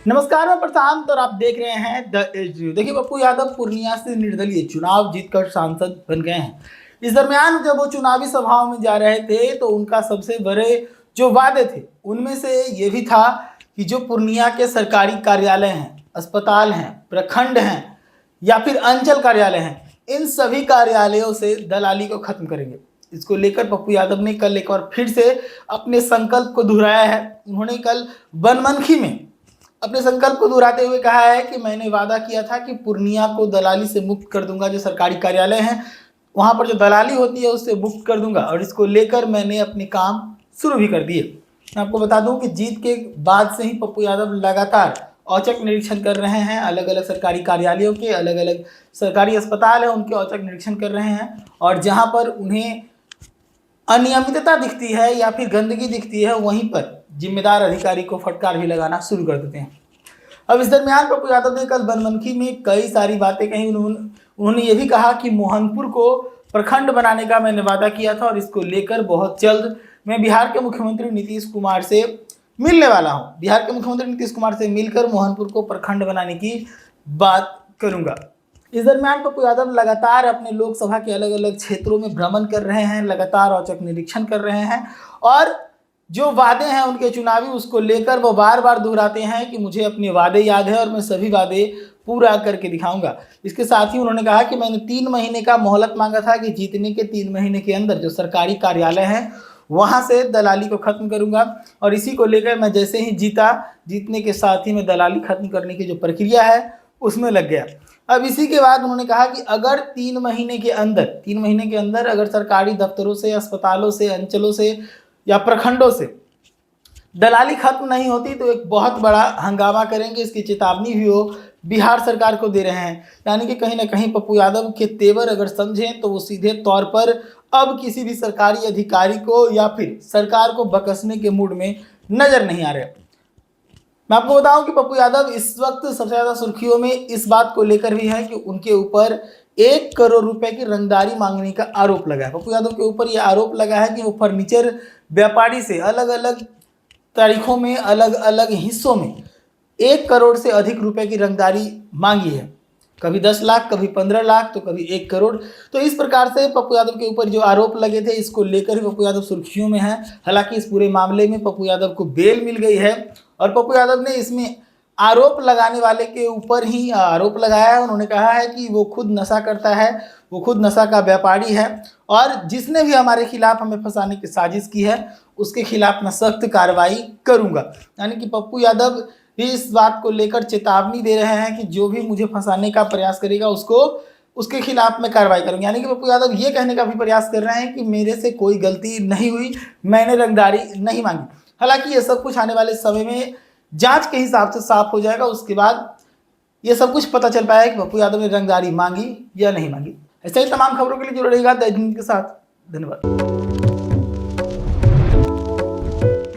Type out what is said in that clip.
नमस्कार, मैं प्रशांत और आप देख रहे हैं द एज। देखिए, पप्पू यादव पूर्णिया से निर्दलीय चुनाव जीतकर सांसद बन गए हैं। इस दरमियान जब वो चुनावी सभाओं में जा रहे थे तो उनका सबसे बड़े जो वादे थे उनमें से ये भी था कि जो पूर्णिया के सरकारी कार्यालय हैं, अस्पताल हैं, प्रखंड हैं या फिर अंचल कार्यालय हैं, इन सभी कार्यालयों से दलाली को खत्म करेंगे। इसको लेकर पप्पू यादव ने कल एक बार फिर से अपने संकल्प को दोहराया है। उन्होंने कल बनमनखी में अपने संकल्प को दोहराते हुए कहा है कि मैंने वादा किया था कि पूर्णिया को दलाली से मुक्त कर दूंगा। जो सरकारी कार्यालय हैं वहां पर जो दलाली होती है उससे मुक्त कर दूंगा और इसको लेकर मैंने अपने काम शुरू भी कर दिए। मैं आपको बता दूं कि जीत के बाद से ही पप्पू यादव लगातार औचक निरीक्षण कर रहे हैं। अलग अलग सरकारी कार्यालयों के, अलग अलग सरकारी अस्पताल है उनके औचक निरीक्षण कर रहे हैं और जहां पर उन्हें अनियमितता दिखती है या फिर गंदगी दिखती है वहीं पर जिम्मेदार अधिकारी को फटकार भी लगाना शुरू कर देते हैं। अब इस दरमियान पप्पू यादव ने कल बनमनखी में कई सारी बातें कही। उन्होंने ये भी कहा कि मोहनपुर को प्रखंड बनाने का मैंने वादा किया था और इसको लेकर बहुत जल्द मैं बिहार के मुख्यमंत्री नीतीश कुमार से मिलने वाला हूँ। बिहार के मुख्यमंत्री नीतीश कुमार से मिलकर मोहनपुर को प्रखंड बनाने की बात करूंगा। इस दरमियान पप्पू यादव लगातार अपने लोकसभा के अलग अलग क्षेत्रों में भ्रमण कर रहे हैं, लगातार औचक निरीक्षण कर रहे हैं और जो वादे हैं उनके चुनावी उसको लेकर वो बार बार दोहराते हैं कि मुझे अपने वादे याद है और मैं सभी वादे पूरा करके दिखाऊंगा। इसके साथ ही उन्होंने कहा कि मैंने 3 महीने का मोहलत मांगा था कि जीतने के 3 महीने के अंदर जो सरकारी कार्यालय हैं वहां से दलाली को खत्म करूंगा और इसी को लेकर मैं जैसे ही जीतने के साथ ही मैं दलाली खत्म करने की जो प्रक्रिया है उसमें लग गया। अब इसी के बाद उन्होंने कहा कि अगर 3 महीने के अंदर अगर सरकारी दफ्तरों से, अस्पतालों से, अंचलों से या प्रखंडों से दलाली खत्म नहीं होती तो एक बहुत बड़ा हंगामा करेंगे। इसकी चेतावनी भी वो बिहार सरकार को दे रहे हैं। यानी कि कहीं ना कहीं पप्पू यादव के तेवर अगर समझें तो वो सीधे तौर पर अब किसी भी सरकारी अधिकारी को या फिर सरकार को बकसने के मूड में नजर नहीं आ रहे। मैं आपको बताऊं कि पप्पू यादव इस वक्त सबसे ज्यादा सुर्खियों में इस बात को लेकर भी है कि उनके ऊपर 1 करोड़ रुपए की रंगदारी मांगने का आरोप लगा है। पप्पू यादव के ऊपर यह आरोप लगा है कि वो फर्नीचर व्यापारी से अलग अलग तारीखों में, अलग अलग हिस्सों में 1 करोड़ से अधिक रुपए की रंगदारी मांगी है। कभी 10 लाख, कभी 15 लाख, तो कभी 1 करोड़। तो इस प्रकार से पप्पू यादव के ऊपर जो आरोप लगे थे इसको लेकर ही पप्पू यादव सुर्खियों में है। हालांकि इस पूरे मामले में पप्पू यादव को बेल मिल गई है और पप्पू यादव ने इसमें आरोप लगाने वाले के ऊपर ही आरोप लगाया है। उन्होंने कहा है कि वो खुद नशा करता है, वो खुद नशा का व्यापारी है और जिसने भी हमारे खिलाफ हमें फंसाने की साजिश की है उसके खिलाफ मैं सख्त कार्रवाई करूंगा। यानी कि पप्पू यादव भी इस बात को लेकर चेतावनी दे रहे हैं कि जो भी मुझे फंसाने का प्रयास करेगा उसके खिलाफ मैं कार्रवाई करूंगा। यानी कि पप्पू यादव ये कहने का भी प्रयास कर रहे हैं कि मेरे से कोई गलती नहीं हुई, मैंने रंगदारी नहीं मांगी। हालांकि ये सब कुछ आने वाले समय में जांच के हिसाब से साफ हो जाएगा। उसके बाद ये सब कुछ पता चल पाएगा कि पप्पू यादव ने रंगदारी मांगी या नहीं मांगी। ऐसे ही तमाम खबरों के लिए जुड़े रहिएगा द न्यूज़ के साथ। धन्यवाद।